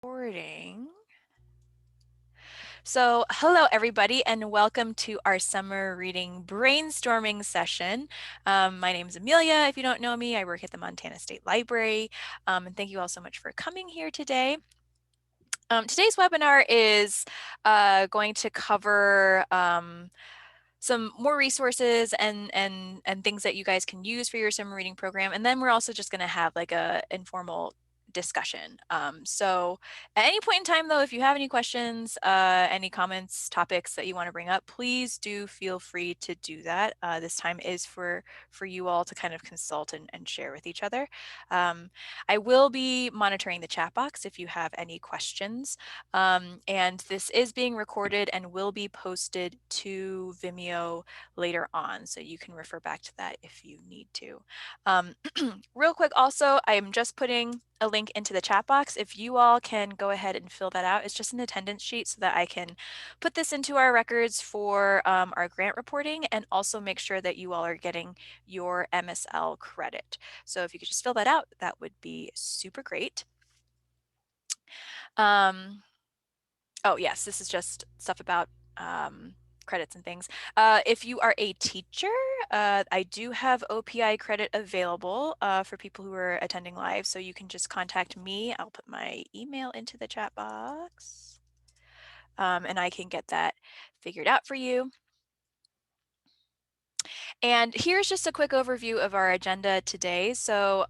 Recording. So, hello everybody, and welcome to our summer reading brainstorming session. My name is Amelia. If you don't know me, I work at the Montana State Library, and thank you all so much for coming here today. Today's webinar is going to cover some more resources and things that you guys can use for your summer reading program. And then we're also just going to have like a informal discussion. So at any point in time though, if you have any questions, any comments, topics that you want to bring up, please do feel free to do that. This time is for you all to kind of consult and share with each other. I will be monitoring the chat box if you have any questions. And this is being recorded and will be posted to Vimeo later on, so you can refer back to that if you need to. Real quick also, I am just putting a link into the chat box. If you all can go ahead and fill that out, it's just an attendance sheet so that I can put this into our records for our grant reporting and also make sure that you all are getting your MSL credit. So if you could just fill that out, that would be super great. Oh, yes, this is just stuff about credits and things. If you are a teacher, I do have OPI credit available for people who are attending live, so you can just contact me. I'll put my email into the chat box, and I can get that figured out for you. And here's just a quick overview of our agenda today. So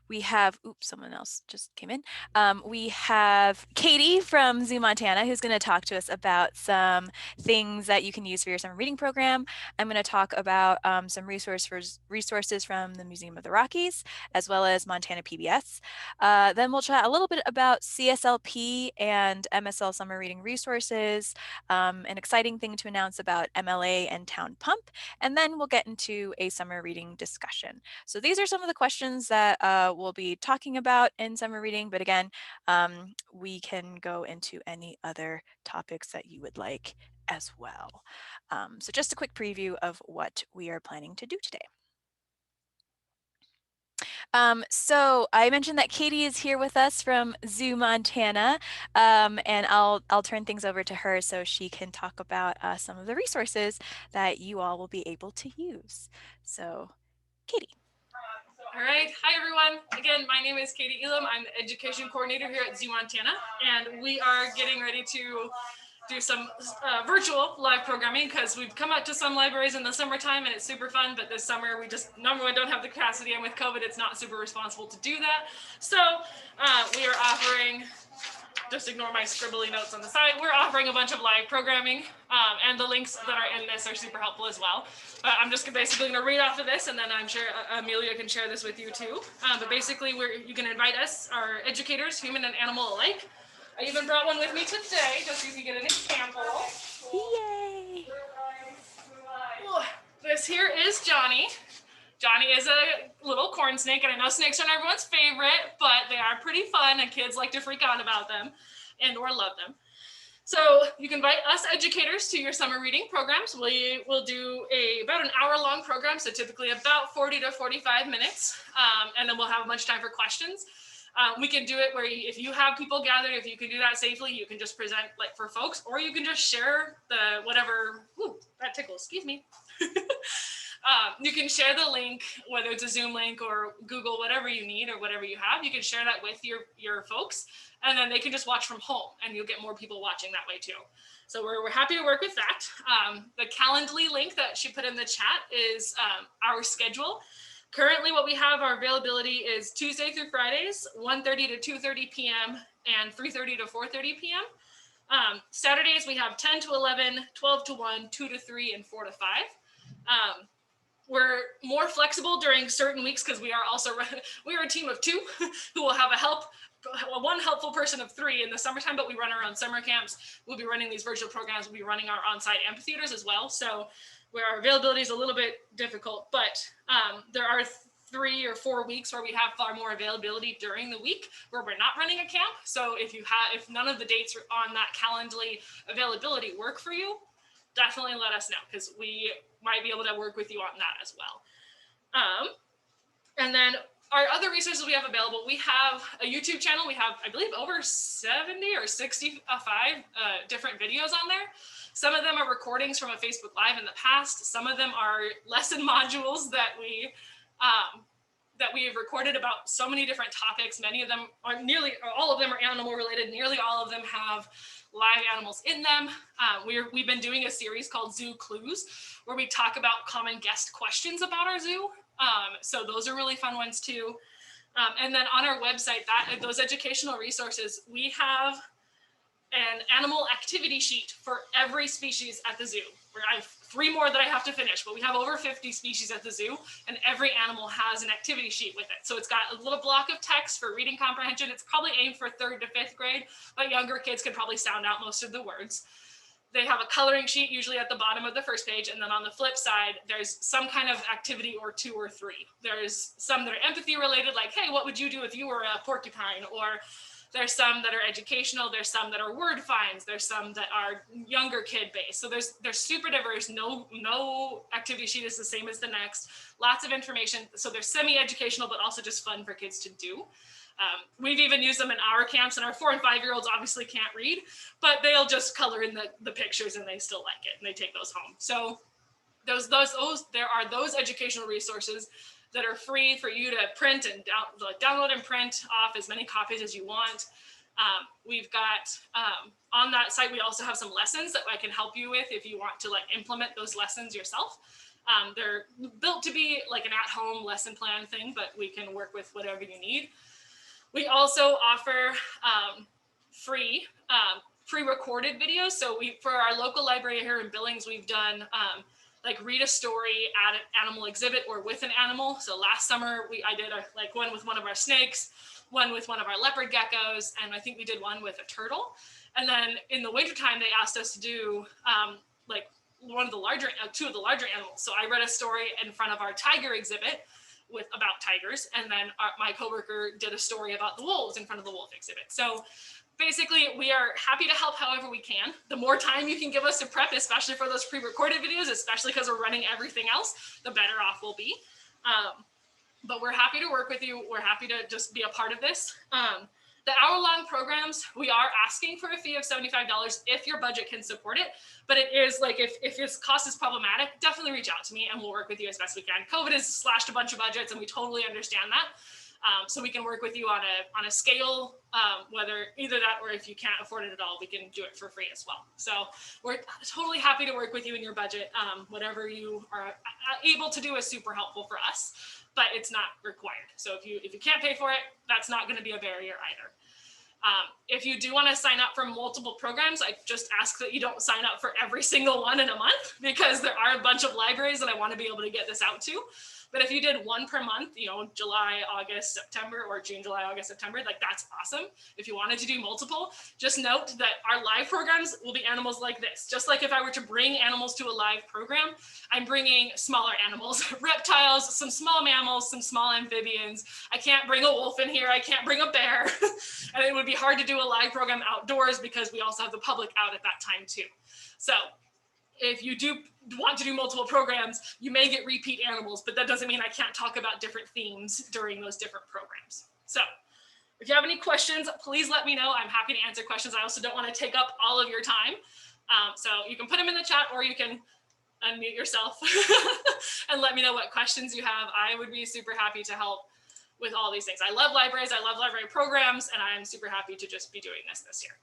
we have, oops, someone else just came in. We have Katie from Zoo Montana, who's going to talk to us about some things that you can use for your summer reading program. I'm going to talk about some resources from the Museum of the Rockies, as well as Montana PBS. Then we'll chat a little bit about CSLP and MSL summer reading resources, an exciting thing to announce about MLA and Town Pump, and then we'll get into a summer reading discussion. So these are some of the questions that we'll be talking about in summer reading, but again, we can go into any other topics that you would like as well. So just a quick preview of what we are planning to do today. So I mentioned that Katie is here with us from Zoo Montana, and I'll turn things over to her so she can talk about some of the resources that you all will be able to use. So, Katie. All right. Hi, everyone. Again, my name is Katie Elam. I'm the education coordinator here at Zoo Montana, and we are getting ready to do some virtual live programming because we've come out to some libraries in the summertime and it's super fun, but this summer we just, number one, don't have the capacity, and with COVID, it's not super responsible to do that. So we are offering, just ignore my scribbly notes on the side. We're offering a bunch of live programming, and the links that are in this are super helpful as well. But I'm just basically going to read off of this, and then I'm sure Amelia can share this with you too. But basically, you can invite us, our educators, human and animal alike. I even brought one with me today, just so you can get an example. Yay! This here is Johnny. Johnny is a little corn snake, and I know snakes aren't everyone's favorite, but they are pretty fun, and kids like to freak out about them and or love them. So you can invite us educators to your summer reading programs. We will do about an hour-long program, so typically about 40 to 45 minutes, and then we'll have much time for questions. We can do it where if you have people gathered, if you can do that safely, you can just present like for folks, or you can just share the whatever, that tickles, excuse me. You can share the link, whether it's a Zoom link or Google, whatever you need or whatever you have. You can share that with your folks, and then they can just watch from home, and you'll get more people watching that way too. So we're happy to work with that. The Calendly link that she put in the chat is our schedule. Currently, what we have, our availability is Tuesday through Fridays, 1:30 to 2:30 p.m. and 3:30 to 4:30 p.m. Saturdays, we have 10 to 11, 12 to 1, 2 to 3, and 4 to 5. We're more flexible during certain weeks because we are a team of 2 who will have one helpful person of 3 in the summertime, but we run our own summer camps. We'll be running these virtual programs. We'll be running our on-site amphitheaters as well. So where our availability is a little bit difficult, but there are 3 or 4 weeks where we have far more availability during the week where we're not running a camp. So if none of the dates on that Calendly availability work for you, definitely let us know because we might be able to work with you on that as well. And then our other resources we have available, we have a YouTube channel. We have, I believe, over 70 or 65 different videos on there. Some of them are recordings from a Facebook Live in the past. Some of them are lesson modules that we have recorded about so many different topics. Many of them are nearly, or all of them are animal related. Nearly all of them have live animals in them. We've been doing a series called Zoo Clues, where we talk about common guest questions about our zoo. So those are really fun ones too. And then on our website, those educational resources, we have an animal activity sheet for every species at the zoo. I have 3 more that I have to finish, but we have over 50 species at the zoo, and every animal has an activity sheet with it. So it's got a little block of text for reading comprehension. It's probably aimed for 3rd to 5th grade, but younger kids could probably sound out most of the words. They have a coloring sheet usually at the bottom of the first page, and then on the flip side, there's some kind of activity or 2 or 3. There's some that are empathy related, like, hey, what would you do if you were a porcupine? Or there's some that are educational. There's some that are word finds. There's some that are younger kid based. So they're super diverse. No activity sheet is the same as the next. Lots of information. So they're semi-educational, but also just fun for kids to do. We've even used them in our camps, and our 4 and 5-year-olds obviously can't read, but they'll just color in the pictures and they still like it, and they take those home. So there are those educational resources that are free for you to print and download and print off as many copies as you want. We've got on that site, we also have some lessons that I can help you with if you want to implement those lessons yourself. They're built to be like an at-home lesson plan thing, but we can work with whatever you need. We also offer free pre-recorded videos. So for our local library here in Billings, we've done read a story at an animal exhibit or with an animal. So last summer I did one with one of our snakes, one with one of our leopard geckos, and I think we did one with a turtle. And then in the wintertime, they asked us to do two of the larger animals. So I read a story in front of our tiger exhibit about tigers, and then my coworker did a story about the wolves in front of the wolf exhibit. So basically, we are happy to help however we can. The more time you can give us to prep, especially for those pre-recorded videos, especially because we're running everything else, the better off we'll be. But we're happy to work with you. We're happy to just be a part of this. The hour-long programs, we are asking for a fee of $75 if your budget can support it. But it is if your cost is problematic, definitely reach out to me and we'll work with you as best we can. COVID has slashed a bunch of budgets, and we totally understand that. So we can work with you on a scale, whether either that or if you can't afford it at all, we can do it for free as well. So we're totally happy to work with you in your budget. Whatever you are able to do is super helpful for us, but it's not required. So if you can't pay for it, that's not going to be a barrier either. If you do want to sign up for multiple programs, I just ask that you don't sign up for every single one in a month, because there are a bunch of libraries that I want to be able to get this out to. But if you did one per month, July, August, September, or June, July, August, September, that's awesome. If you wanted to do multiple, just note that our live programs will be animals like this. Just like if I were to bring animals to a live program, I'm bringing smaller animals, reptiles, some small mammals, some small amphibians. I can't bring a wolf in here. I can't bring a bear. And it would be hard to do a live program outdoors because we also have the public out at that time too. So if you do want to do multiple programs, you may get repeat animals, but that doesn't mean I can't talk about different themes during those different programs. So if you have any questions, please let me know. I'm happy to answer questions. I also don't want to take up all of your time. So you can put them in the chat, or you can unmute yourself and let me know what questions you have. I would be super happy to help with all these things. I love libraries. I love library programs, and I'm super happy to just be doing this year.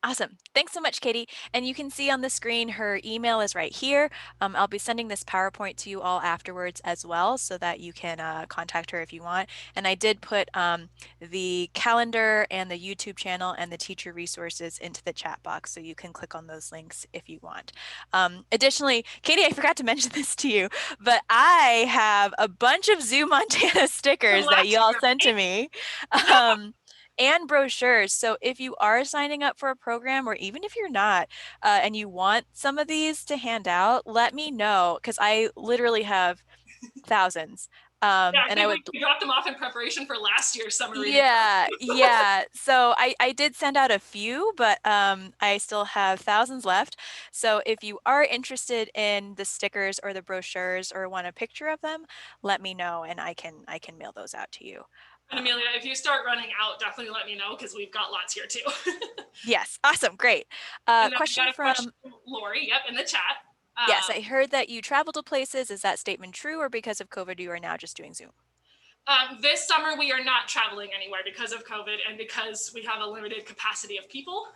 Awesome. Thanks so much, Katie. And you can see on the screen, her email is right here. I'll be sending this PowerPoint to you all afterwards as well, so that you can contact her if you want. And I did put the calendar and the YouTube channel and the teacher resources into the chat box, so you can click on those links if you want. Additionally, Katie, I forgot to mention this to you, but I have a bunch of Zoo Montana stickers that you all sent to me. And brochures. So if you are signing up for a program, or even if you're not, and you want some of these to hand out, let me know, because I literally have thousands. Yeah, I And I think would we dropped them off in preparation for last year's summer reading Yeah, program. yeah. So I did send out a few, but I still have thousands left. So if you are interested in the stickers or the brochures or want a picture of them, let me know and I can mail those out to you. And Amelia, if you start running out, definitely let me know because we've got lots here too. Yes, awesome, great. And then we Question got a question from from Lori, yep, in the chat. Yes, I heard that you travel to places. Is that statement true, or because of COVID you are now just doing Zoom? This summer we are not traveling anywhere because of COVID and because we have a limited capacity of people.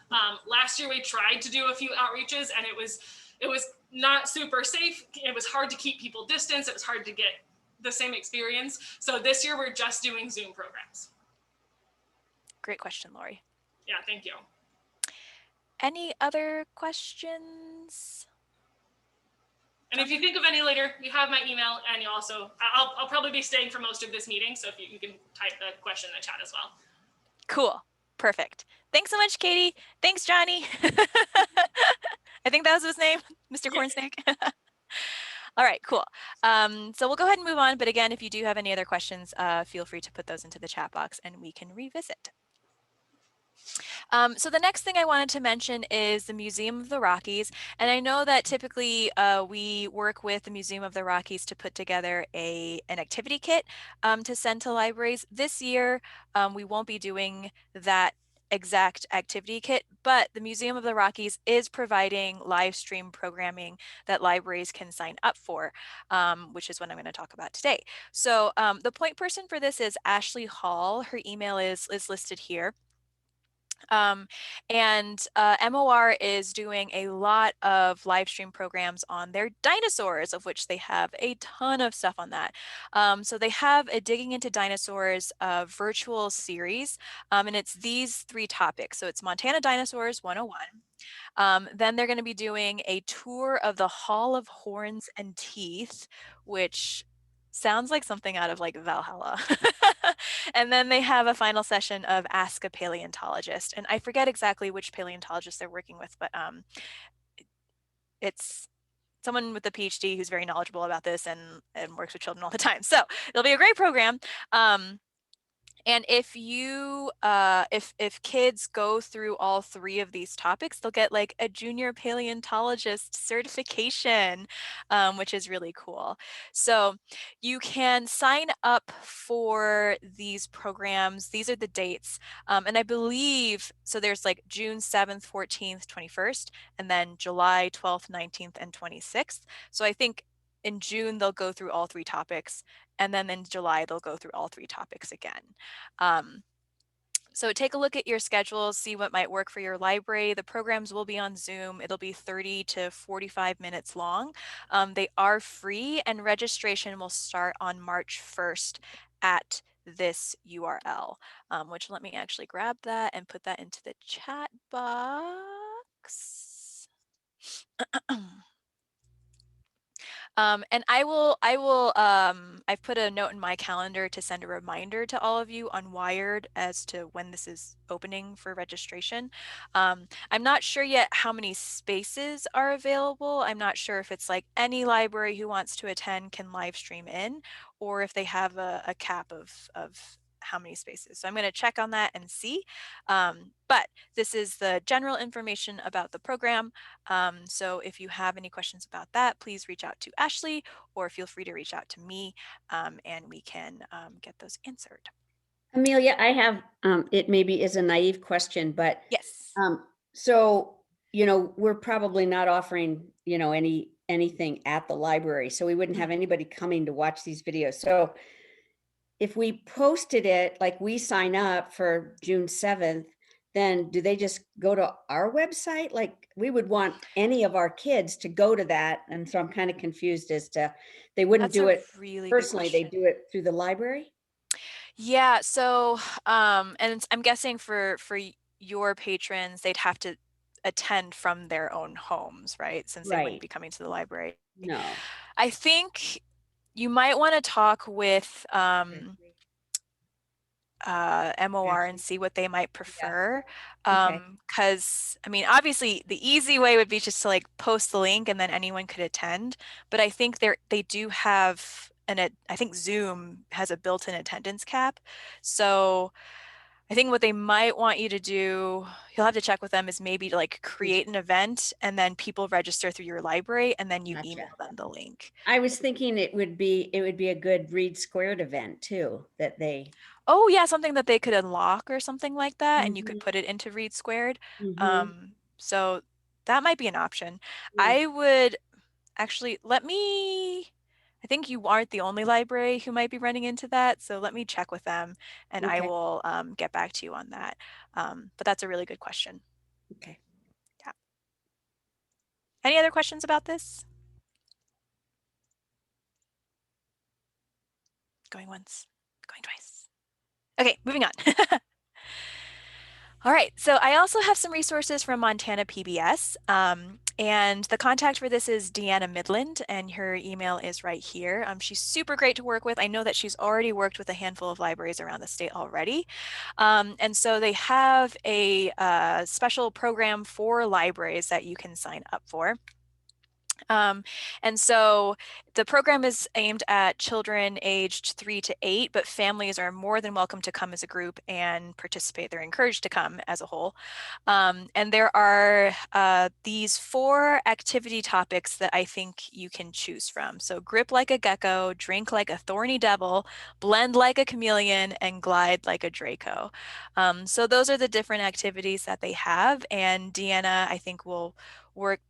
Last year we tried to do a few outreaches and it was not super safe. It was hard to keep people distance. It was hard to get the same experience. So this year we're just doing Zoom programs. Great question, Lori. Yeah, thank you. Any other questions? And if you think of any later, you have my email, and you also, I'll probably be staying for most of this meeting, so if you can type the question in the chat as well. Cool. Perfect. Thanks so much, Katie. Thanks, Johnny. I think that was his name, Mr. Yeah. Cornsnake. All right, cool. So we'll go ahead and move on. But again, if you do have any other questions, feel free to put those into the chat box and we can revisit. So the next thing I wanted to mention is the Museum of the Rockies. And I know that typically we work with the Museum of the Rockies to put together an activity kit to send to libraries. This year, we won't be doing that exact activity kit, but the Museum of the Rockies is providing live stream programming that libraries can sign up for, which is what I'm going to talk about today. So the point person for this is Ashley Hall. Her email is listed here. And MOR is doing a lot of live stream programs on their dinosaurs, of which they have a ton of stuff on that. So they have a Digging into Dinosaurs virtual series, and it's these 3 topics. So it's Montana Dinosaurs 101. Then they're going to be doing a tour of the Hall of Horns and Teeth, which sounds like something out of like Valhalla. And then they have a final session of Ask a Paleontologist. And I forget exactly which paleontologist they're working with, but it's someone with a PhD who's very knowledgeable about this and works with children all the time. So it'll be a great program. And if you if kids go through all 3 of these topics, they'll get like a junior paleontologist certification, which is really cool. So you can sign up for these programs. These are the dates. And I believe, so there's like June 7th, 14th, 21st, and then July 12th, 19th, and 26th. So I think in June, they'll go through all 3 topics. And then in July, they'll go through all 3 topics again. So take a look at your schedules, see what might work for your library. The programs will be on Zoom. It'll be 30 to 45 minutes long. They are free and registration will start on March 1st at this URL, which let me actually grab that and put that into the chat box. And I've put a note in my calendar to send a reminder to all of you on Wired as to when this is opening for registration. I'm not sure yet how many spaces are available. I'm not sure if it's like any library who wants to attend can live stream in, or if they have a cap of how many spaces. So I'm going to check on that and see. But this is the general information about the program. So if you have any questions about that, please reach out to Ashley or feel free to reach out to me and we can get those answered. Amelia, I have, it maybe is a naive question, but Yes. so, we're probably not offering, anything at the library. So we wouldn't have Mhm. anybody coming to watch these videos. So if we posted it, like we sign up for June 7th, then do they just go to our website? Like we would want any of our kids to go to that. And so I'm kind of confused as to, they wouldn't That's do a it really good personally. They question. do it through the library? Yeah, so and I'm guessing for your patrons, they'd have to attend from their own homes, right? Since they wouldn't Right. be coming to the library. No. I think you might want to talk with MOR and Ashley. see what they might Yeah. prefer. Okay. Because I mean, obviously the easy way would be just to like post the link and then anyone could attend. But I think they do have I think Zoom has a built-in attendance cap. So I think what they might want you to do, you'll have to check with them, is maybe to like create an event and then people register through your library and then you email Gotcha. them the link. I was thinking it would be a good Read Squared event too, that they. Oh yeah, something that they could unlock or something like that, and you could Mhm, put it into Read Squared. mhm, So that might be an option. yeah, I would actually I think you aren't the only library who might be running into that, so let me check with them and I okay, will get back to you on that. But that's a really good question. okay. Yeah. Any other questions about this? Going once, going twice. Okay, moving on. All right, so I also have some resources from Montana PBS, and the contact for this is Deanna Midland, and her email is right here. She's super great to work with. I know that she's already worked with a handful of libraries around the state already, and so they have a special program for libraries that you can sign up for. Um, and so the program is aimed at children aged 3 to 8, but families are more than welcome to come as a group and participate. They're encouraged to come as a whole. And there are these 4 activity topics that I think you can choose from. So grip like a gecko, drink like a thorny devil, blend like a chameleon, and glide like a Draco. So those are the different activities that they have. And Deanna, I think, will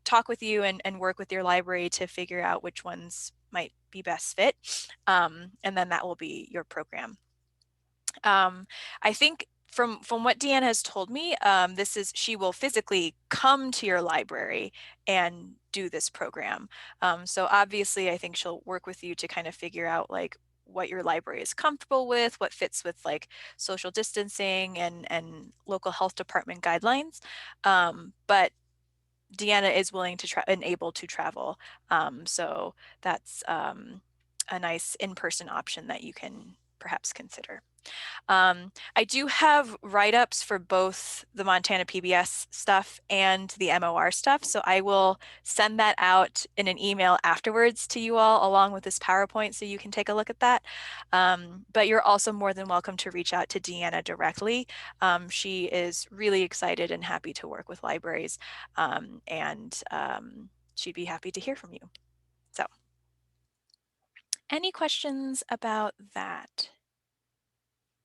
talk with you and work with your library to figure out which ones might be best fit. And then that will be your program. I think from what Deanna has told me, she will physically come to your library and do this program. So obviously, I think she'll work with you to kind of figure out like what your library is comfortable with, what fits with like social distancing and local health department guidelines. But Deanna is willing to and able to travel. So that's a nice in-person option that you can perhaps consider. I do have write-ups for both the Montana PBS stuff and the MOR stuff, so I will send that out in an email afterwards to you all along with this PowerPoint so you can take a look at that. But you're also more than welcome to reach out to Deanna directly. She is really excited and happy to work with libraries, and she'd be happy to hear from you. So, any questions about that?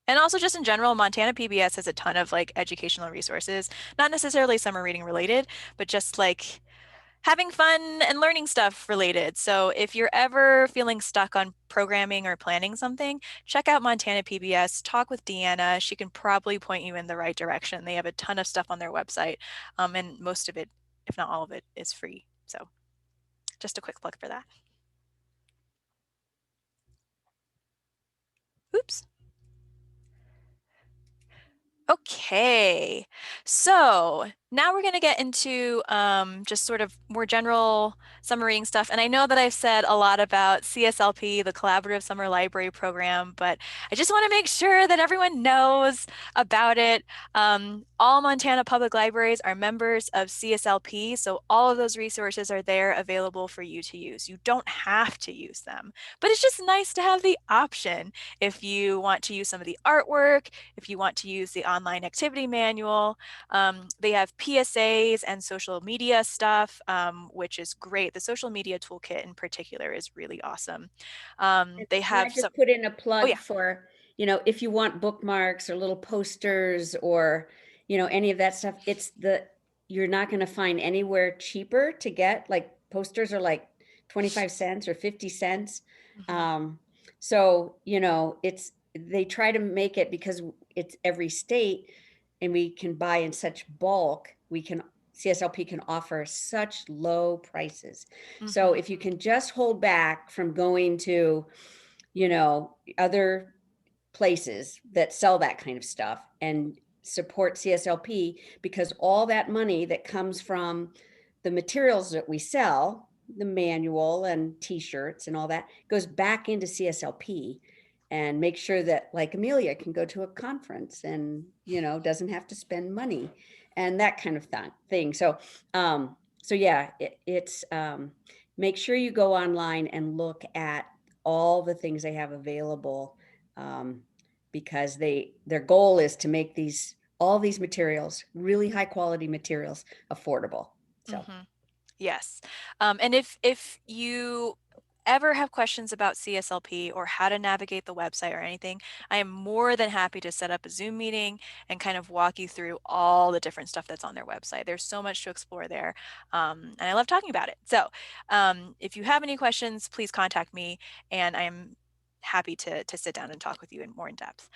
And also just in general, Montana PBS has a ton of like educational resources, not necessarily summer reading related, but just like having fun and learning stuff related. So if you're ever feeling stuck on programming or planning something, check out Montana PBS, talk with Deanna. She can probably point you in the right direction. They have a ton of stuff on their website, and most of it, if not all of it, is free. So just a quick plug for that. Oops. Okay, so now we're going to get into just sort of more general summer reading stuff. And I know that I've said a lot about CSLP, the Collaborative Summer Library Program, but I just want to make sure that everyone knows about it. All Montana public libraries are members of CSLP, so all of those resources are there available for you to use. You don't have to use them, but it's just nice to have the option if you want to use some of the artwork, if you want to use the online activity manual. They have PSAs and social media stuff, which is great. The social media toolkit in particular is really awesome. They Can I have some, just put in a oh plug yeah. for, if you want bookmarks or little posters or, any of that stuff, you're not going to find anywhere cheaper to get. Like posters are like 25 cents or 50 cents. Mhm. Um, they try to make it because it's every state and we can buy in such bulk, CSLP can offer such low prices. So Mhm. if you can just hold back from going to, other places that sell that kind of stuff and support CSLP, because all that money that comes from the materials that we sell, the manual and t-shirts and all that, goes back into CSLP, and make sure that like Amelia can go to a conference and doesn't have to spend money and that kind of thing. So yeah, it's make sure you go online and look at all the things they have available, because their goal is to make all these materials, really high quality materials, affordable. So Yes. And if you ever have questions about CSLP or how to navigate the website or anything, I am more than happy to set up a Zoom meeting and kind of walk you through all the different stuff that's on their website. There's so much to explore there, and I love talking about it. So if you have any questions, please contact me, and I'm happy to sit down and talk with you in more in depth.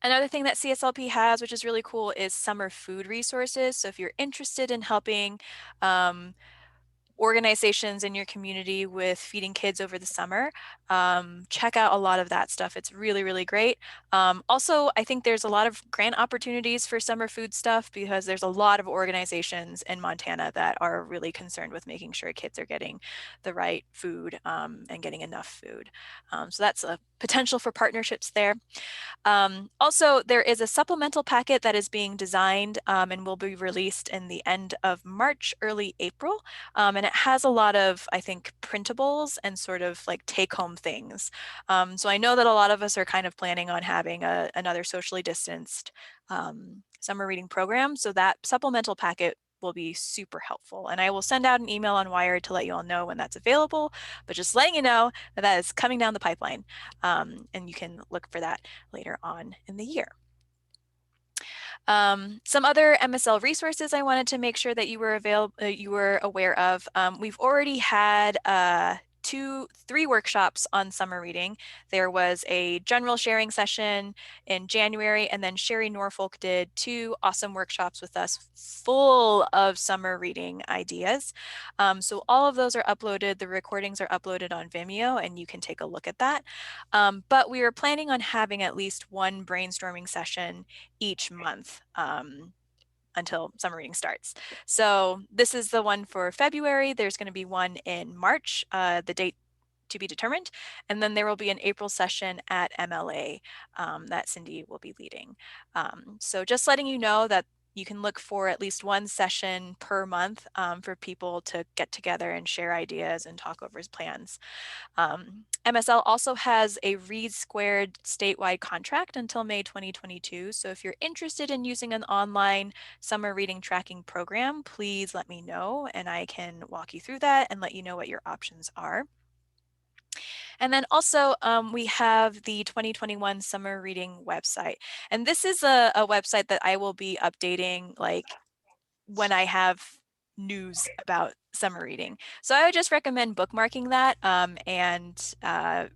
Another thing that CSLP has, which is really cool, is summer food resources. So if you're interested in helping organizations in your community with feeding kids over the summer, check out a lot of that stuff. It's really, really great. Also, I think there's a lot of grant opportunities for summer food stuff because there's a lot of organizations in Montana that are really concerned with making sure kids are getting the right food and getting enough food. So that's a potential for partnerships there. Also, there is a supplemental packet that is being designed and will be released in the end of March, early April. And it has a lot of, I think, printables and sort of like take-home things. So I know that a lot of us are kind of planning on having another socially distanced summer reading program. So that supplemental packet will be super helpful. And I will send out an email on Wired to let you all know when that's available, but just letting you know that that is coming down the pipeline. And you can look for that later on in the year. Some other MSL resources I wanted to make sure that you were aware of. We've already had 3 workshops on summer reading. There was a general sharing session in January, and then Sherry Norfolk did 2 awesome workshops with us full of summer reading ideas. So all of those are uploaded. The recordings are uploaded on Vimeo, and you can take a look at that. But we are planning on having at least one brainstorming session each month until summer reading starts. So this is the one for February. There's going to be one in March, the date to be determined. And then there will be an April session at MLA that Cindy will be leading. So just letting you know that you can look for at least one session per month for people to get together and share ideas and talk over plans. MSL also has a Read Squared statewide contract until May 2022. So if you're interested in using an online summer reading tracking program, please let me know and I can walk you through that and let you know what your options are. And then also we have the 2021 summer reading website. And this is a website that I will be updating like when I have news about summer reading. So I would just recommend bookmarking that and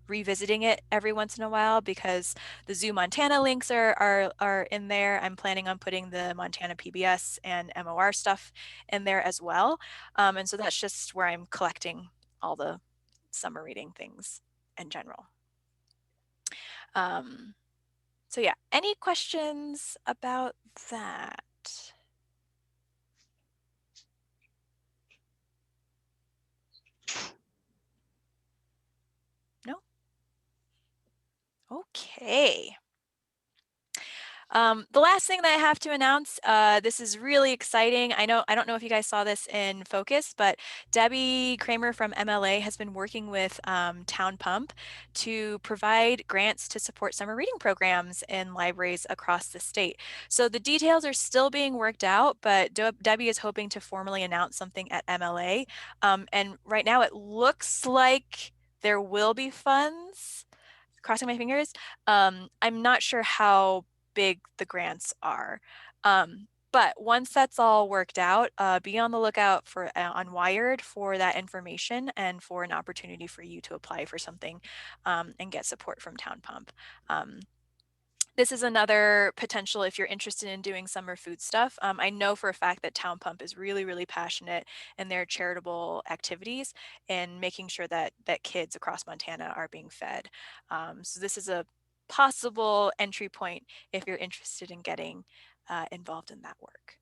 revisiting it every once in a while because the Zoo Montana links are in there. I'm planning on putting the Montana PBS and MOR stuff in there as well. And so that's just where I'm collecting all the summer reading things in general. So yeah, any questions about that? No? Okay. The last thing that I have to announce, this is really exciting. I don't know if you guys saw this in Focus, but Debbie Kramer from MLA has been working with Town Pump to provide grants to support summer reading programs in libraries across the state. So the details are still being worked out, but Debbie is hoping to formally announce something at MLA. And right now it looks like there will be funds, crossing my fingers. I'm not sure how big the grants are. But once that's all worked out, be on the lookout for on Wired for that information and for an opportunity for you to apply for something and get support from Town Pump. This is another potential if you're interested in doing summer food stuff. I know for a fact that Town Pump is really, really passionate in their charitable activities and making sure that kids across Montana are being fed. So this is a possible entry point if you're interested in getting involved in that work.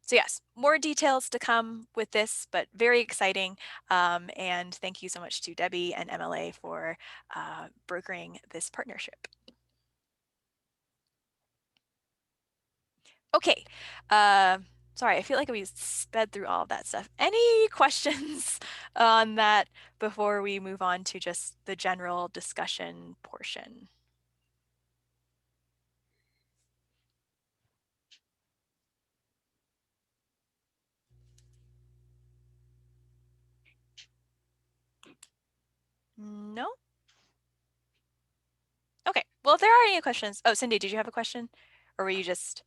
So yes, more details to come with this, but very exciting. And thank you so much to Debbie and MLA for brokering this partnership. Okay. Sorry, I feel like we sped through all of that stuff. Any questions on that before we move on to just the general discussion portion? No? Okay. Well, if there are any questions, oh, Cindy, did you have a question? Or were you just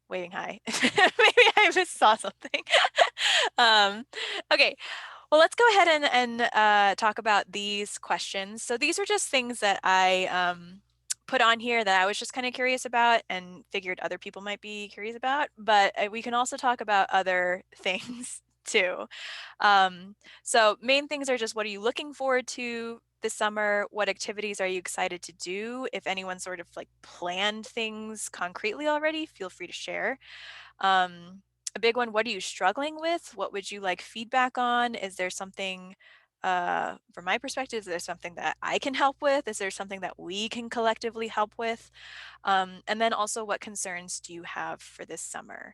waving hi? Maybe I just saw something. um, okay. Well, let's go ahead and talk about these questions. So these are just things that I put on here that I was just kind of curious about and figured other people might be curious about. But we can also talk about other things too. So main things are just what are you looking forward to this summer? What activities are you excited to do? If anyone sort of like planned things concretely already, feel free to share. A big one, what are you struggling with? What would you like feedback on? Is there something, from my perspective, is there something that I can help with? Is there something that we can collectively help with? And then also, what concerns do you have for this summer?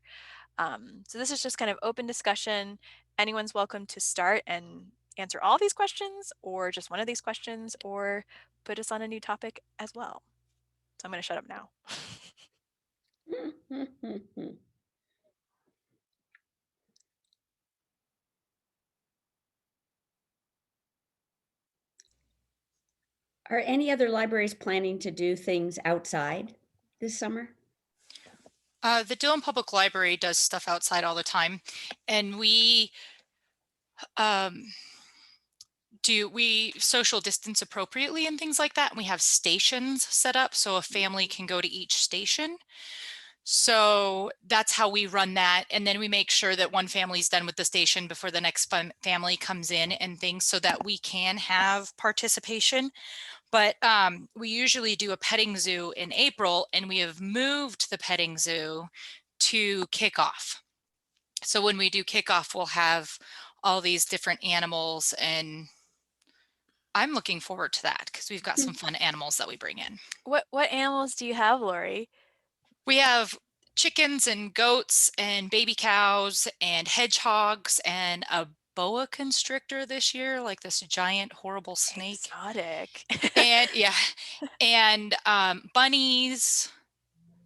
So this is just kind of open discussion. Anyone's welcome to start and answer all these questions or just one of these questions or put us on a new topic as well. So I'm going to shut up now. Are any other libraries planning to do things outside this summer? The Dillon Public Library does stuff outside all the time, and um, we social distance appropriately and things like that. And we have stations set up so a family can go to each station. So that's how we run that. And then we make sure that one family's done with the station before the next family comes in and things so that we can have participation. But we usually do a petting zoo in April, and we have moved the petting zoo to kickoff. So when we do kickoff, we'll have all these different animals, and I'm looking forward to that because we've got some fun animals that we bring in. What animals do you have, Lori? We have chickens and goats and baby cows and hedgehogs and a boa constrictor this year, like this giant horrible snake. Exotic. And yeah, and bunnies.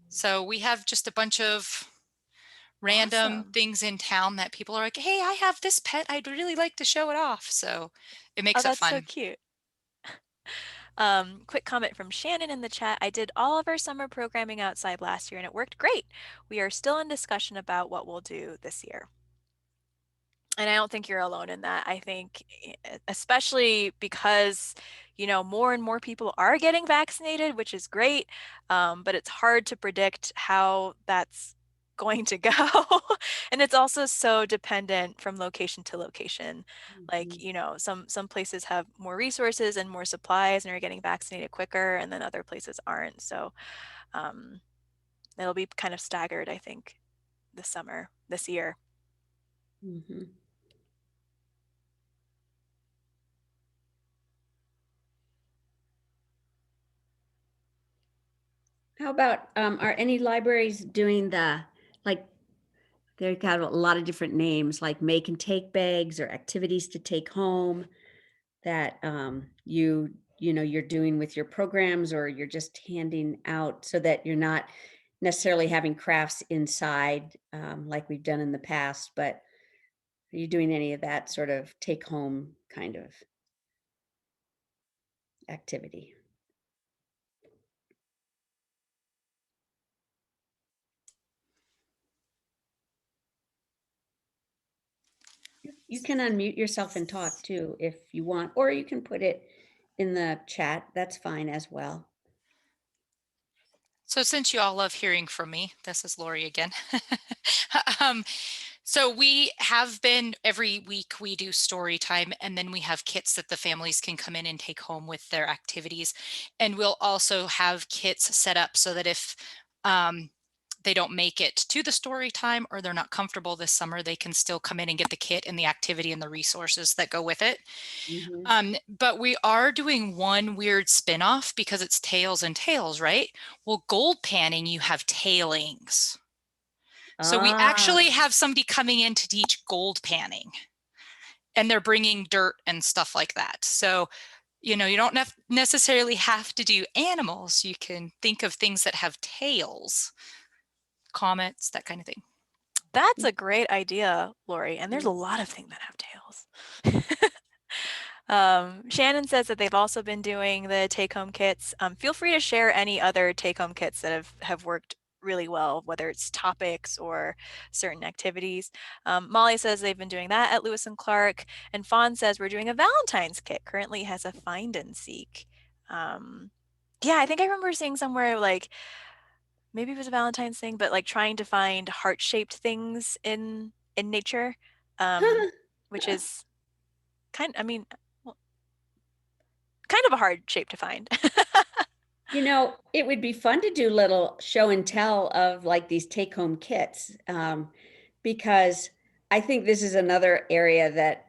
So we have just a bunch of random Awesome. things in town that people are like, hey, I have this pet. I'd really like to show it off. So it Oh, makes it that's so fun. cute. Quick comment from Shannon in the chat. I did all of our summer programming outside last year and it worked great. We are still in discussion about what we'll do this year. And I don't think you're alone in that. I think, especially because, you know, more and more people are getting vaccinated, which is great. But it's hard to predict how that's going to go. And it's also so dependent from location to location. Like, you know, some places have more resources and more supplies and are getting vaccinated quicker, and then other places aren't. So um, it'll be kind of staggered, I think, this year. Mhm. How about, are any libraries doing like, they've got a lot of different names, like make and take bags or activities to take home that you're doing with your programs, or you're just handing out so that you're not necessarily having crafts inside, like we've done in the past, but are you doing any of that sort of take home kind of activity? You can unmute yourself and talk too if you want, or you can put it in the chat. That's fine as well. So since you all love hearing from me, this is Lori again. um, so we have been every week we do story time, and then we have kits that the families can come in and take home with their activities. And we'll also have kits set up so that if they don't make it to the story time or they're not comfortable this summer, they can still come in and get the kit and the activity and the resources that go with it. Mhm. But we are doing one weird spin-off because it's tails and tails, right? Well, gold panning, you have tailings. So we Ah, actually have somebody coming in to teach gold panning. and they're bringing dirt and stuff like that. So, you don't necessarily have to do animals. You can think of things that have tails, comets, that kind of thing. That's a great idea, Lori. And there's a Mm. lot of things that have tails. Shannon says that they've also been doing the take-home kits. Feel free to share any other take-home kits that have worked really well, whether it's topics or certain activities. Molly says they've been doing that at Lewis and Clark, and Fawn says we're doing a Valentine's kit. Currently has a find and seek. Yeah, I think I remember seeing somewhere like maybe it was a Valentine's thing, but like trying to find heart-shaped things in nature, which is I mean, well, kind of a hard shape to find. It would be fun to do little show and tell of like these take home kits, because I think this is another area that,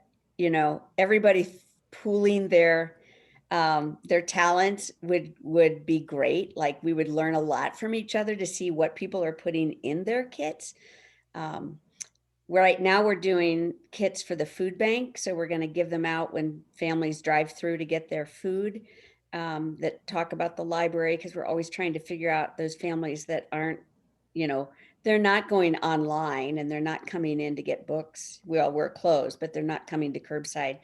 everybody pooling their talents would be great. Like we would learn a lot from each other to see what people are putting in their kits. Um, Right now, we're doing kits for the food bank. So we're going to give them out when families drive through to get their food, that talk about the library, because we're always trying to figure out those families that aren't, they're not going online and they're not coming in to get books. Well, we're closed, but they're not coming to curbside.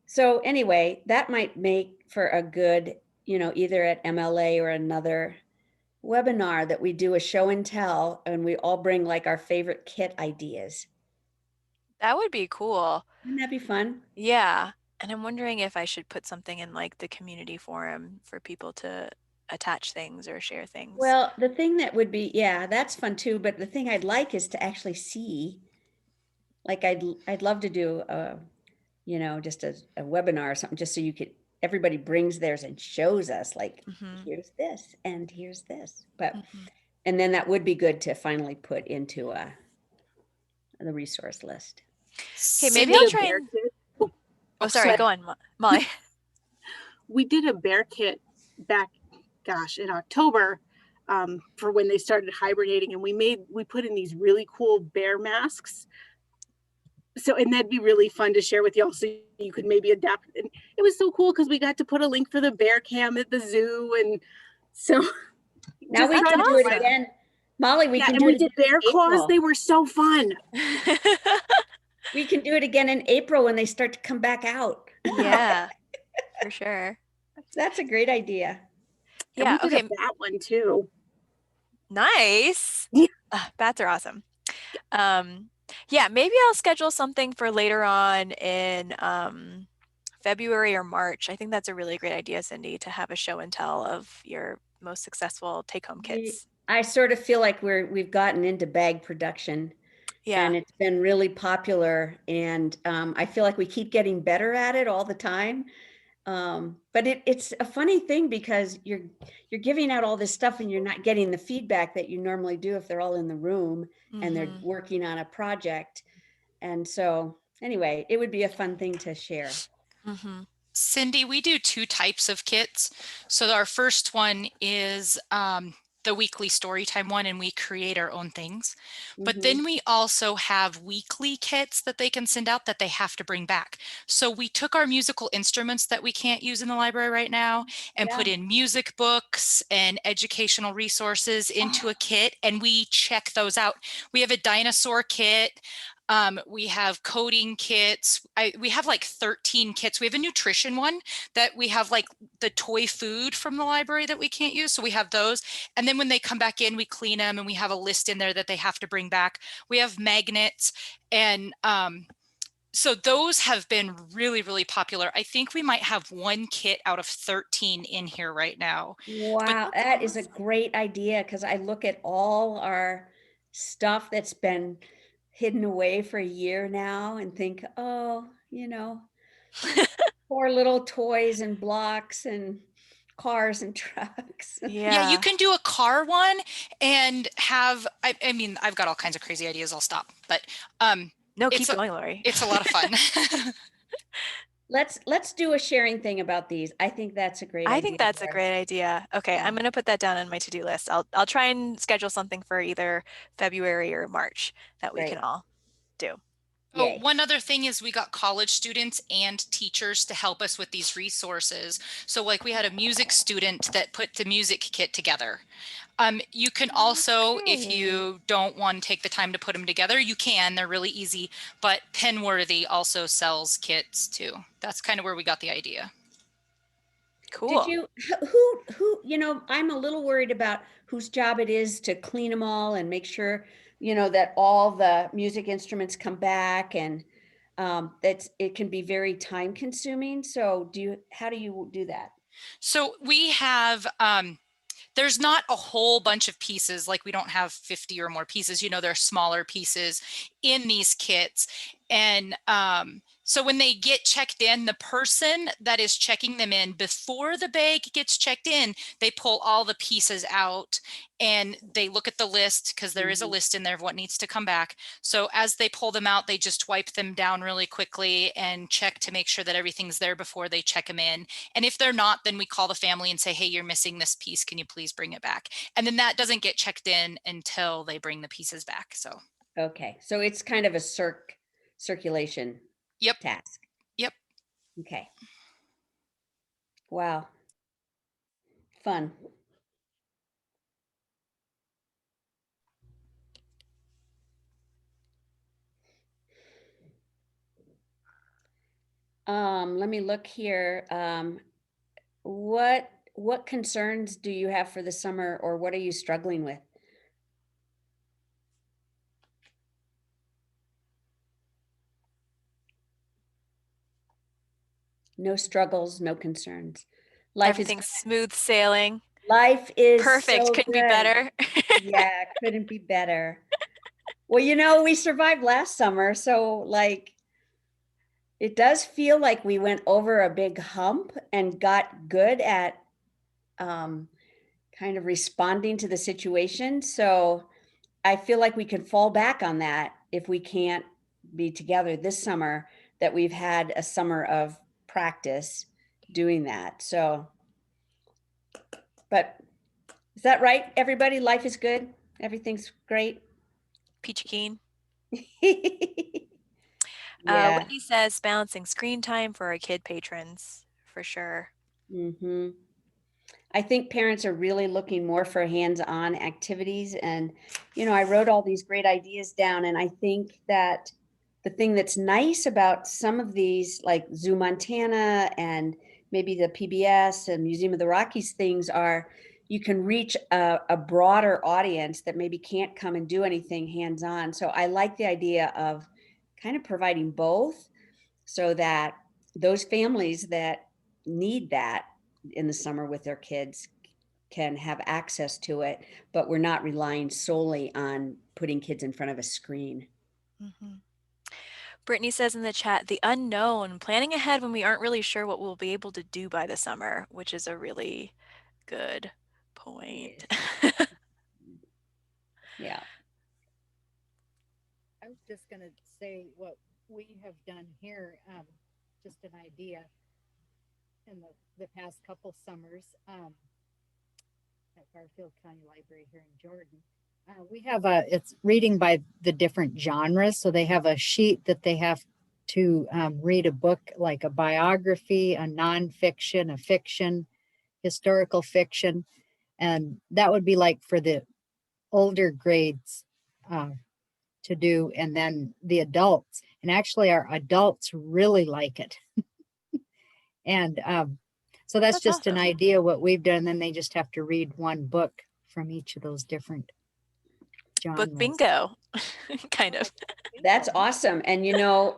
So anyway, that might make for a good, either at MLA or another webinar, that we do a show and tell and we all bring like our favorite kit ideas. That would be cool. Wouldn't that be fun? Yeah. And I'm wondering if I should put something in like the community forum for people to attach things or share things. Well, the thing that would be, yeah, that's fun too. But the thing I'd like is to actually see, like, I'd love to do just a webinar or something, just so everybody brings theirs and shows us like, Hmm. here's this and here's this. But, Hmm. and then that would be good to finally put into the resource list. Okay, We maybe did I'll a try bear and, kit. oh, sorry, sorry. go on, Molly. We did a bear kit back, gosh, in October, for when they started hibernating, and we put in these really cool bear masks. So, and that'd be really fun to share with y'all, so you could maybe adapt. And it was so cool because we got to put a link for the bear cam at the zoo, and so Now just we That's can trying to do it find- again. Molly, we Yeah, can and do we it did again bear in claws. April. They were so fun. We can do it again in April when they start to come back out. Yeah, for sure. That's a great idea. And Yeah, we did okay, a bat one too. nice. Yeah. Bats are awesome. Yeah, maybe I'll schedule something for later on in February or March. I think that's a really great idea, Cindy, to have a show and tell of your most successful take-home kits. I sort of feel like we've gotten into bag production, Yeah. and it's been really popular, and I feel like we keep getting better at it all the time. But it's a funny thing because you're giving out all this stuff and you're not getting the feedback that you normally do if they're all in the room and they're Mhm. working on a project. And so anyway, it would be a fun thing to share. Mhm. Cindy, we do two types of kits. So our first one is the weekly storytime one, and we create our own things. But Mhm. then we also have weekly kits that they can send out that they have to bring back. So we took our musical instruments that we can't use in the library right now and put Yeah. in music books and educational resources into a kit, and we check those out. We have a dinosaur kit. We have coding kits. We have like 13 kits. We have a nutrition one that we have like the toy food from the library that we can't use. So we have those. And then when they come back in, we clean them and we have a list in there that they have to bring back. We have magnets, and so those have been really, really popular. I think we might have one kit out of 13 in here right now. Wow, That's that is a awesome. great idea, because I look at all our stuff that's been hidden away for a year now and think, oh, poor little toys and blocks and cars and trucks. Yeah, you Yeah. can do a car one and have, I mean, I've got all kinds of crazy ideas. I'll stop, but No, it's keep a, going, Lori. it's a lot of fun. Let's do a sharing thing about these. I think that's a great I idea, think that's a Laura. great idea. Okay, Yeah. I'm gonna put that down on my to-do list. I'll try and schedule something for either February or March that we can Great. all do. Oh, Yay. one other thing is we got college students and teachers to help us with these resources. So like we had a music student that put the music kit together. You can also, if you don't want to take the time to put them together, you can, they're really easy, but Penworthy also sells kits too. That's kind of where we got the idea. Did Cool. you, who, I'm a little worried about whose job it is to clean them all and make sure, that all the music instruments come back, and it can be very time consuming. So how do you do that? So we have, there's not a whole bunch of pieces, like we don't have 50 or more pieces, there are smaller pieces in these kits. And so when they get checked in, the person that is checking them in before the bag gets checked in, they pull all the pieces out and they look at the list, because there is a list in there of what needs to come back. So as they pull them out, they just wipe them down really quickly and check to make sure that everything's there before they check them in. And if they're not, then we call the family and say, hey, you're missing this piece. Can you please bring it back? And then that doesn't get checked in until they bring the pieces back. So, Okay. So it's kind of a circulation yep. task. Yep. Okay. Wow. Fun. Let me look here. What concerns do you have for the summer, or what are you struggling with? No struggles, no concerns. Everything's smooth sailing. Life is Perfect. so Couldn't be good. better. Yeah, couldn't be better. Well, we survived last summer, so it does feel like we went over a big hump and got good at kind of responding to the situation. So I feel like we can fall back on that if we can't be together this summer, that we've had a summer of practice doing that. So, but is that right, everybody? Life is good. Everything's great. Peachy keen. Yeah. Whitney says balancing screen time for our kid patrons, for sure. Mm-hmm. I think parents are really looking more for hands-on activities. And, I wrote all these great ideas down. And I think that the thing that's nice about some of these, like Zoo Montana and maybe the PBS and Museum of the Rockies things, are you can reach a broader audience that maybe can't come and do anything hands-on. So I like the idea of kind of providing both, so that those families that need that in the summer with their kids can have access to it, but we're not relying solely on putting kids in front of a screen. Mm-hmm. Brittany says in the chat, the unknown, planning ahead when we aren't really sure what we'll be able to do by the summer, which is a really good point. Yeah. I was just going to say what we have done here, just an idea in the past couple summers at Garfield County Library here in Jordan. We have it's reading by the different genres. So they have a sheet that they have to read a book, like a biography, a nonfiction, a fiction, historical fiction. And that would be like for the older grades to do, and then the adults. And actually our adults really like it. And so that's just awesome. an idea what we've done. Then they just have to read one book from each of those different genres. Book bingo, kind of. That's awesome. And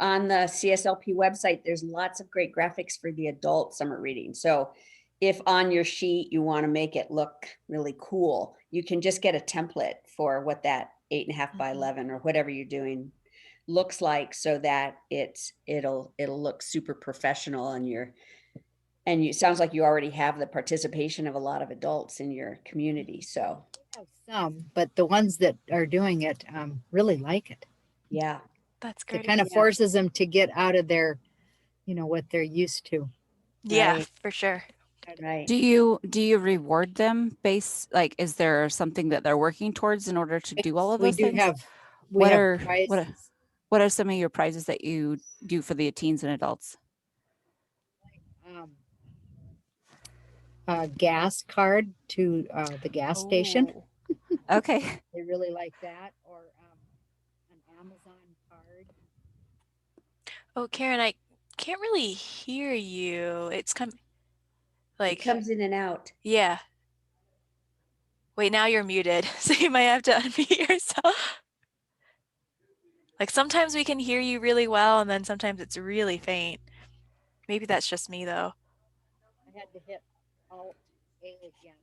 on the CSLP website, there's lots of great graphics for the adult summer reading. So if on your sheet you want to make it look really cool, you can just get a template for what that 8.5 by 11 or whatever you're doing looks like, so that it'll look super professional. And you sounds like you already have the participation of a lot of adults in your community. So We have some, but the ones that are doing it really like it. yeah, That's great. It kind of forces them to get out of their, what they're used to. Yeah, right. for sure. Right. Do you reward them is there something that they're working towards in order to do all of We those do things? have, we What have are prizes. What are some of your prizes that you do for the teens and adults? Um, a gas card to the gas station. Oh. Okay. They really like that. Or an Amazon card. Oh, Karen, I can't really hear you. It's come It like, comes in and out. yeah. Wait, now you're muted, so you might have to unmute yourself. Like sometimes we can hear you really well, and then sometimes it's really faint. Maybe that's just me though. I had to hit Alt A again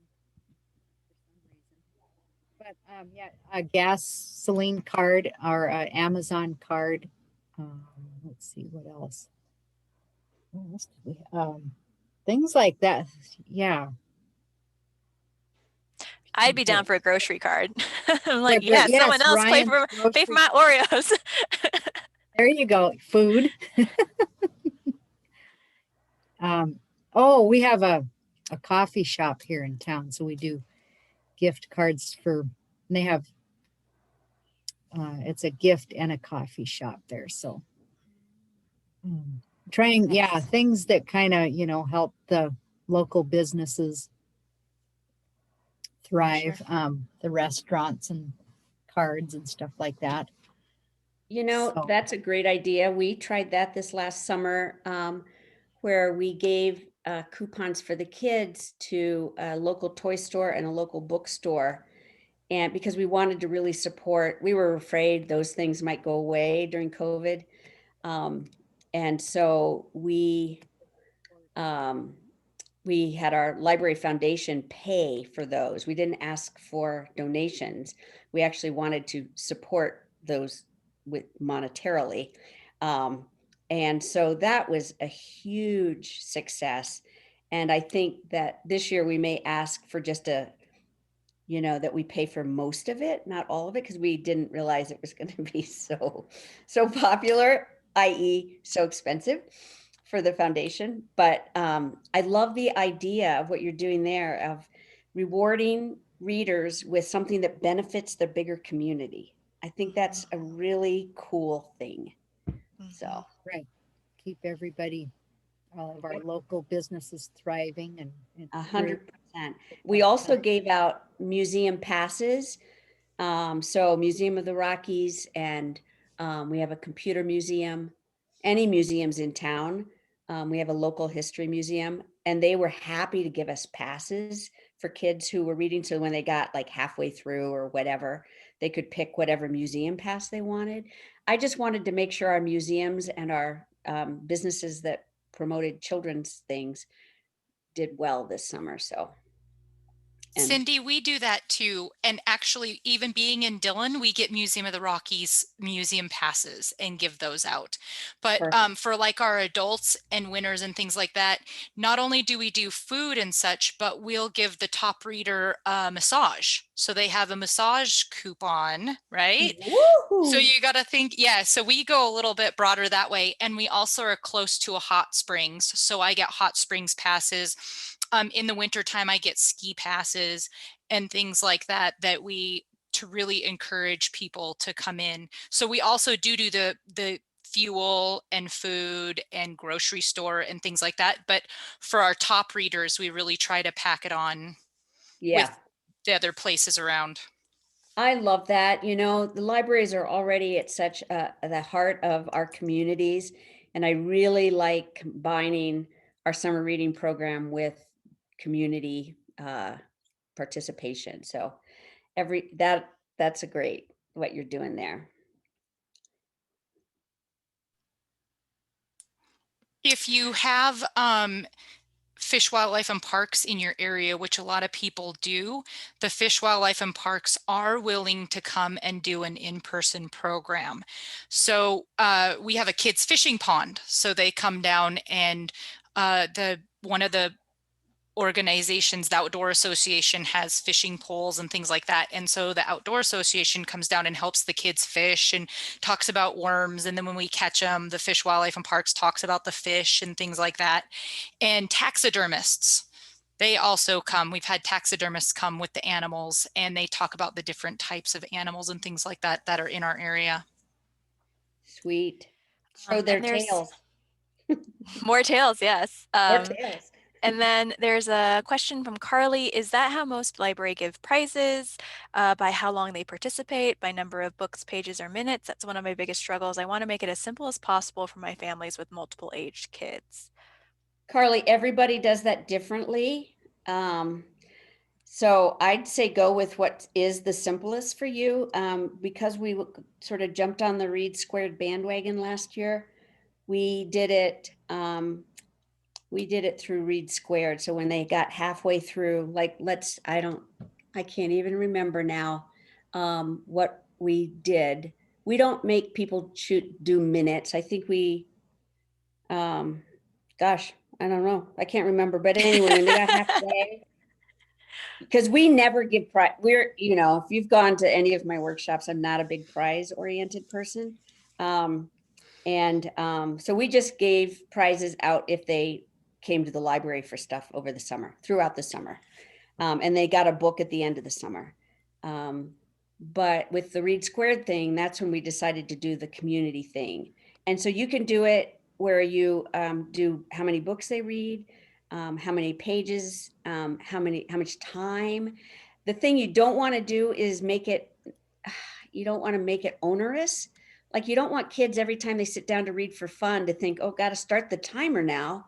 for some reason. But yeah, a gasoline card or an Amazon card. Let's see what else. What else did we? Things like that. Yeah. I'd be down for a grocery card. I'm like, But yeah, someone yes, else pay Ryan's for grocery. my Oreos. There you go. Food. Oh, we have a coffee shop here in town, so we do gift cards for. They have. It's a gift and a coffee shop there, so. Trying, yeah, Nice. things that kind of help the local businesses thrive. Sure. The restaurants and cards and stuff like that. You know, So, that's a great idea. We tried that this last summer, where we gave coupons for the kids to a local toy store and a local bookstore. And because we wanted to really support, we were afraid those things might go away during COVID. Um, and so um, we had our library foundation pay for those. We didn't ask for donations. We actually wanted to support those with monetarily. And so that was a huge success. And I think that this year we may ask for just that we pay for most of it, not all of it, because we didn't realize it was going to be so popular, i.e., so expensive for the foundation. But I love the idea of what you're doing there of rewarding readers with something that benefits the bigger community. I think that's a really cool thing. So, right. Keep everybody, all of our local businesses thriving and 100%. We also gave out museum passes. So Museum of the Rockies, and we have a computer museum, any museums in town. We have a local history museum, and they were happy to give us passes for kids who were reading. So when they got like halfway through or whatever, they could pick whatever museum pass they wanted. I just wanted to make sure our museums and our businesses that promoted children's things did well this summer. So, and Cindy, we do that too. And actually, even being in Dillon, we get Museum of the Rockies museum passes and give those out. But perfect. for like our adults and winners and things like that, not only do we do food and such, but we'll give the top reader a massage. So they have a massage coupon, right? So Woohoo! you got to think, yeah. So we go a little bit broader that way. And we also are close to a hot springs. So I get hot springs passes. In the wintertime, I get ski passes and things like that, to really encourage people to come in. So we also do the fuel and food and grocery store and things like that. But for our top readers, we really try to pack it on Yeah. with the other places around. I love that. The libraries are already at such the heart of our communities, and I really like combining our summer reading program with community participation. So that's a great what you're doing there. If you have Fish, Wildlife, and Parks in your area, which a lot of people do, the Fish, Wildlife, and Parks are willing to come and do an in-person program. So we have a kids fishing pond. So they come down and one of the organizations, the Outdoor Association, has fishing poles and things like that. And so the Outdoor Association comes down and helps the kids fish and talks about worms. And then when we catch them, the Fish, Wildlife, and Parks talks about the fish and things like that. And taxidermists, they also come. We've had taxidermists come with the animals, and they talk about the different types of animals and things like that that are in our area. Sweet. Show their And there's tails. more tales, yes. More tails. And then there's a question from Carly. Is that how most library give prizes? By how long they participate, by number of books, pages, or minutes? That's one of my biggest struggles. I want to make it as simple as possible for my families with multiple aged kids. Carly, everybody does that differently. So I'd say go with what is the simplest for you. Because we sort of jumped on the Read Squared bandwagon last year, we did it through Read Squared. So when they got halfway through, like I can't even remember now what we did. We don't make people do minutes. I think gosh, I don't know. I can't remember. But anyway, when they got halfway, because we never give prize. If you've gone to any of my workshops, I'm not a big prize oriented person. So we just gave prizes out if they came to the library for stuff over the summer, throughout the summer. And they got a book at the end of the summer. But with the Read Squared thing, that's when we decided to do the community thing. And so you can do it where you do how many books they read, how many pages, how much time. The thing you don't want to do is you don't want to make it onerous. Like you don't want kids every time they sit down to read for fun to think, oh, got to start the timer now.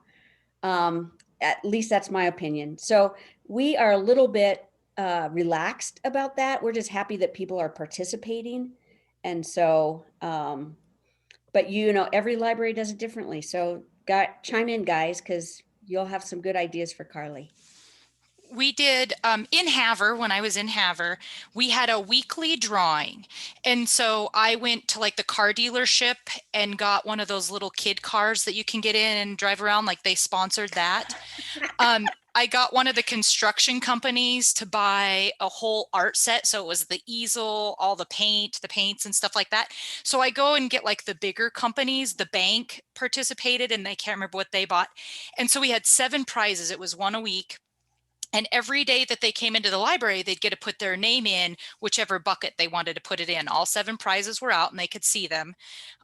At least that's my opinion. So we are a little bit relaxed about that. We're just happy that people are participating. And so, but every library does it differently. So chime in, guys, because you'll have some good ideas for Carly. We did in Havre, when I was in Havre, we had a weekly drawing. And so I went to like the car dealership and got one of those little kid cars that you can get in and drive around, like they sponsored that. I got one of the construction companies to buy a whole art set. So it was the easel, all the paints and stuff like that. So I go and get like the bigger companies. The bank participated and I can't remember what they bought. And so we had 7 prizes. It was one a week. And every day that they came into the library, they'd get to put their name in whichever bucket they wanted to put it in. All 7 prizes were out and they could see them,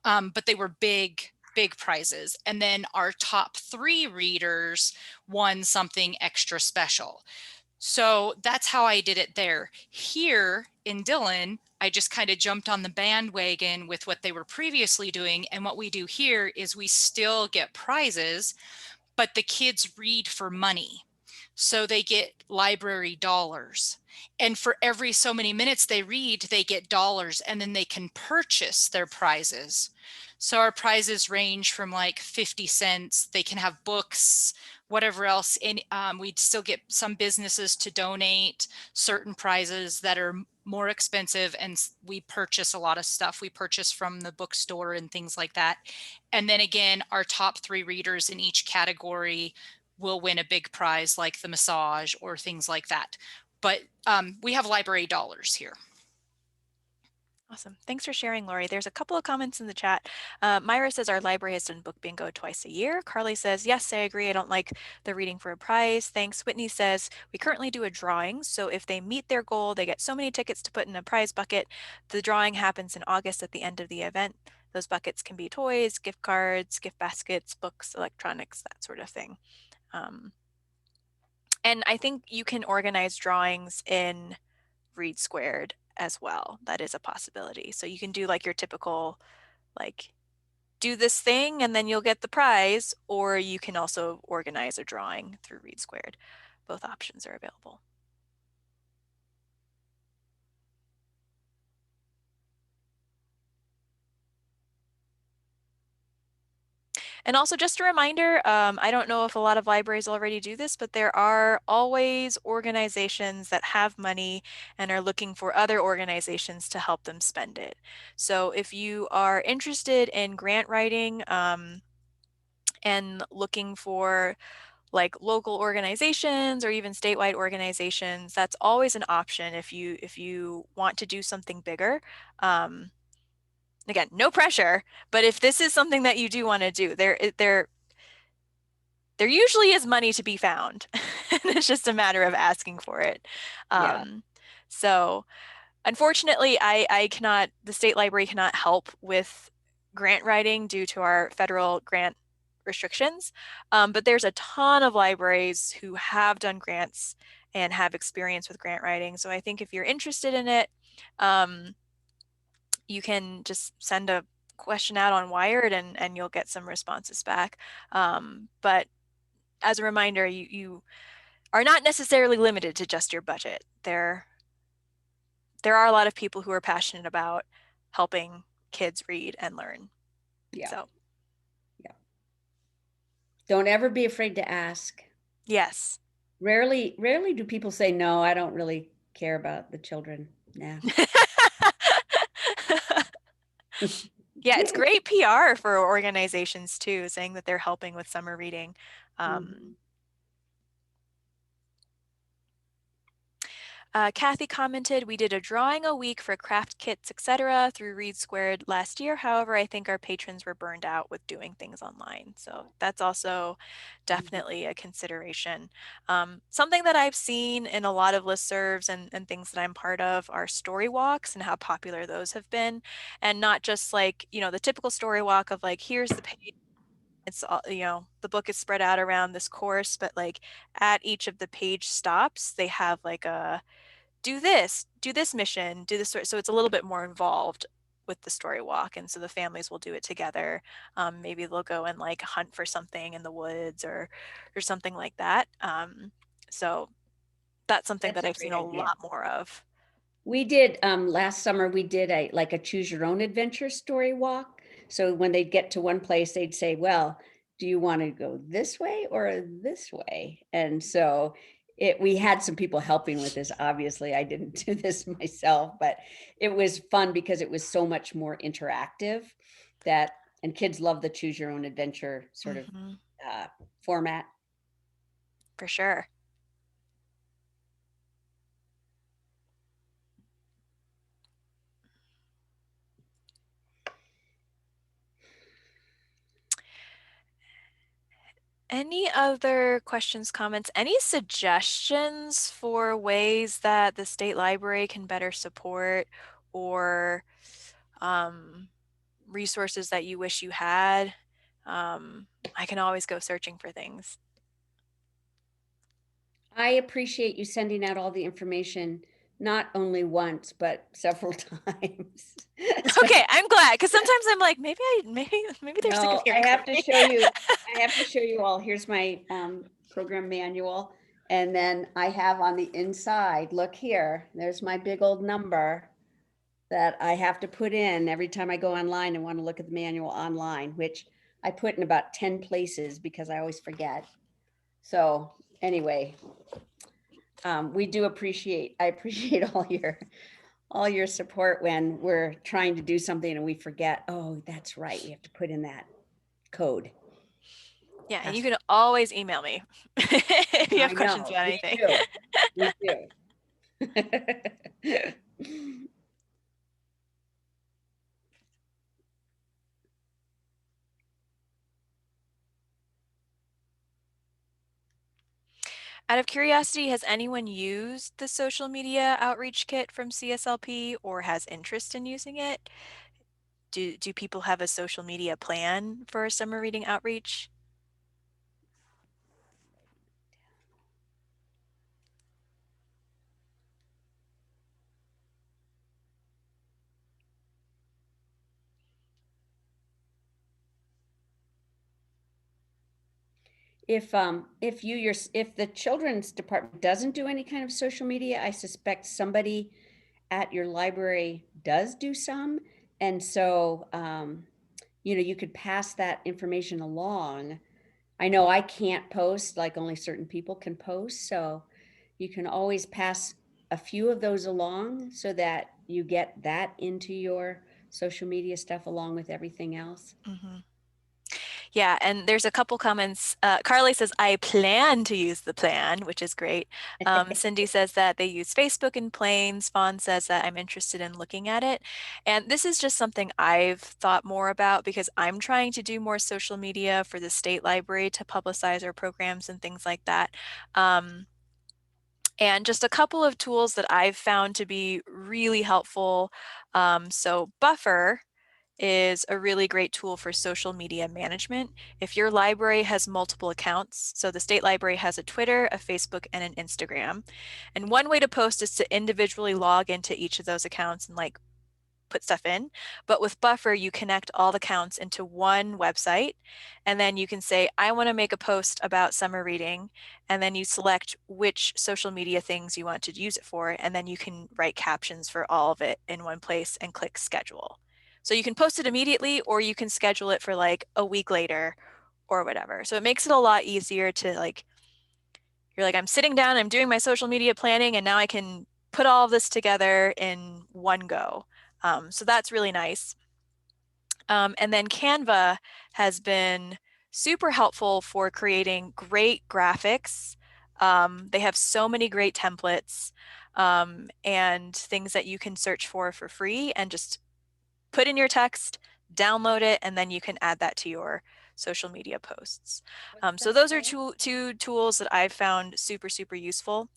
but they were big prizes. And then our top 3 readers won something extra special. So that's how I did it there. Here in Dillon, I just kind of jumped on the bandwagon with what they were previously doing. And what we do here is we still get prizes, but the kids read for money. So they get library dollars. And for every so many minutes they read, they get dollars, and then they can purchase their prizes. So our prizes range from like 50 cents. They can have books, whatever else. And we'd still get some businesses to donate certain prizes that are more expensive. And we purchase a lot of stuff. We purchase from the bookstore and things like that. And then again, our top 3 readers in each category will win a big prize like the massage or things like that. But we have library dollars here. Awesome. Thanks for sharing, Lori. There's a couple of comments in the chat. Myra says our library has done book bingo twice a year. Carly says, yes, I agree. I don't like the reading for a prize. Thanks. Whitney says, we currently do a drawing. So if they meet their goal, they get so many tickets to put in a prize bucket. The drawing happens in August at the end of the event. Those buckets can be toys, gift cards, gift baskets, books, electronics, that sort of thing. And I think you can organize drawings in Read Squared as well. That is a possibility. So you can do like your typical, like, do this thing and then you'll get the prize, or you can also organize a drawing through Read Squared. Both options are available. And also just a reminder, I don't know if a lot of libraries already do this, but there are always organizations that have money and are looking for other organizations to help them spend it. So if you are interested in grant writing and looking for like local organizations or even statewide organizations, that's always an option if you want to do something bigger. Again, no pressure, but if this is something that you do want to do, there usually is money to be found. It's just a matter of asking for it. Yeah. So unfortunately, the state library cannot help with grant writing due to our federal grant restrictions. But there's a ton of libraries who have done grants and have experience with grant writing. So I think if you're interested in it, you can just send a question out on Wired and you'll get some responses back. But as a reminder, you are not necessarily limited to just your budget. There are a lot of people who are passionate about helping kids read and learn. Yeah. So, Don't ever be afraid to ask. yes. Rarely do people say, no, I don't really care about the children. Nah. Yeah, it's great PR for organizations too, saying that they're helping with summer reading. Kathy commented, we did a drawing a week for craft kits, etc. through Read Squared last year. However, I think our patrons were burned out with doing things online. So that's also definitely a consideration. Something that I've seen in a lot of listservs and things that I'm part of are story walks and how popular those have been. And not just like, the typical story walk of like, here's the page. It's all, the book is spread out around this course, but like at each of the page stops, they have like a do this mission, do this. So it's a little bit more involved with the story walk. And so the families will do it together. Maybe they'll go and like hunt for something in the woods or something like that. So that's something That's that a I've seen great a idea. lot more of. We did last summer, we did a choose your own adventure story walk. So when they'd get to one place, they'd say, well, do you want to go this way or this way? And so we had some people helping with this. Obviously, I didn't do this myself, but it was fun because it was so much more interactive and kids love the choose your own adventure sort of format. For sure. Any other questions, comments, any suggestions for ways that the state library can better support or resources that you wish you had? I can always go searching for things. I appreciate you sending out all the information, not only once, but several times. Okay, I'm glad because sometimes I'm like, maybe they're sick of No, hearing I from have to me. show you. I have to show you all. Here's my program manual, and then I have on the inside. Look here. There's my big old number that I have to put in every time I go online and want to look at the manual online, which I put in about 10 places because I always forget. So anyway, I appreciate all your support when we're trying to do something and we forget, oh, that's right, we have to put in that code. Yeah, and you can always email me if you have questions about anything. We do. Out of curiosity, has anyone used the social media outreach kit from CSLP or has interest in using it? Do people have a social media plan for summer reading outreach? If the children's department doesn't do any kind of social media, I suspect somebody at your library does do some. And so, you could pass that information along. I know I can't post, like only certain people can post. So you can always pass a few of those along so that you get that into your social media stuff along with everything else. Yeah, and there's a couple comments. Carly says, I plan to use the plan, which is great. Cindy says that they use Facebook in planes. Fawn says that I'm interested in looking at it. And this is just something I've thought more about because I'm trying to do more social media for the state library to publicize our programs and things like that. And just a couple of tools that I've found to be really helpful. So Buffer is a really great tool for social media management. If your library has multiple accounts, so the state library has a Twitter, a Facebook, and an Instagram, and one way to post is to individually log into each of those accounts and like put stuff in. But with Buffer, you connect all the accounts into one website, and then you can say, I want to make a post about summer reading, and then you select which social media things you want to use it for, and then you can write captions for all of it in one place and click schedule. So you can post it immediately, or you can schedule it for like a week later or whatever. So it makes it a lot easier to like, you're like, I'm sitting down, I'm doing my social media planning, and now I can put all of this together in one go. So that's really nice. And then Canva has been super helpful for creating great graphics. They have so many great templates and things that you can search for free and just put in your text, download it, and then you can add that to your social media posts. What's So that those are called? two tools that I've found super, super useful.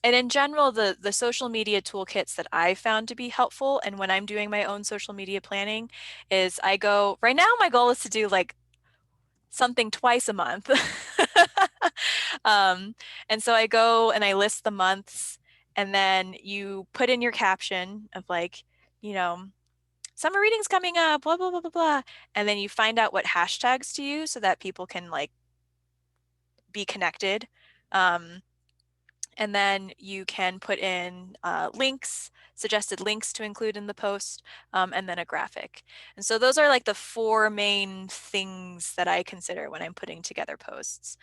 And in general, the social media toolkits that I've found to be helpful, and when I'm doing my own social media planning, is I go, right now my goal is to do like something twice a month. um, and so I go and I list the months, and then you put in your caption of like, you know, summer reading's coming up, blah, blah, blah, blah, blah. And then you find out what hashtags to use so that people can like be connected. And then you can put in links, suggested links to include in the post, and then a graphic. And so those are like the four main things that I consider when I'm putting together posts.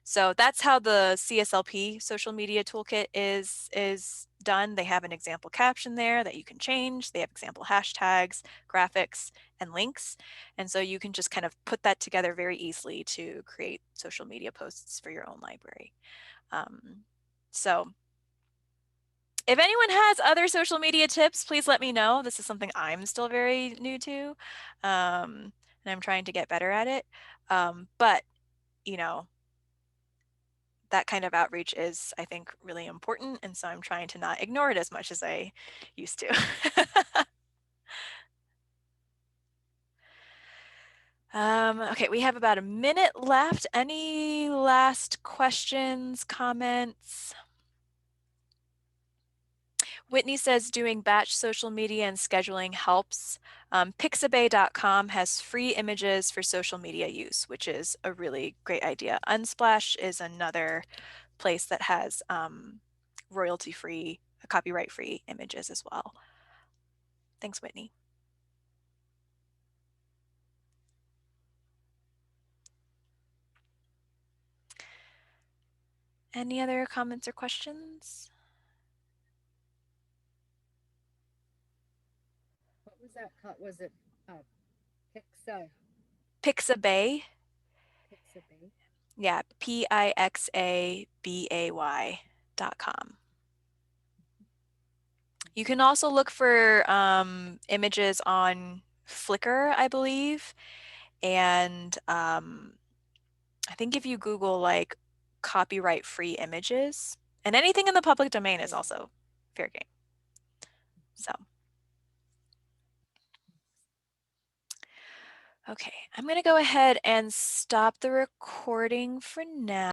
So that's how the CSLP social media toolkit is done. They have an example caption there that you can change. They have example hashtags, graphics, and links. And so you can just kind of put that together very easily to create social media posts for your own library. So if anyone has other social media tips, please let me know. This is something I'm still very new to, and I'm trying to get better at it. But, you know, that kind of outreach is, I think, really important. And so I'm trying to not ignore it as much as I used to. Okay, we have about a minute left. Any last questions, comments? Whitney says doing batch social media and scheduling helps. Pixabay.com has free images for social media use, which is a really great idea. Unsplash is another place that has royalty-free, copyright-free images as well. Thanks, Whitney. Any other comments or questions? What was that called? Was it Pixa Pixabay. Pixabay? Yeah, Pixabay.com. You can also look for images on Flickr, I believe. And I think if you Google like copyright free images, and anything in the public domain is also fair game. So, okay, I'm going to go ahead and stop the recording for now.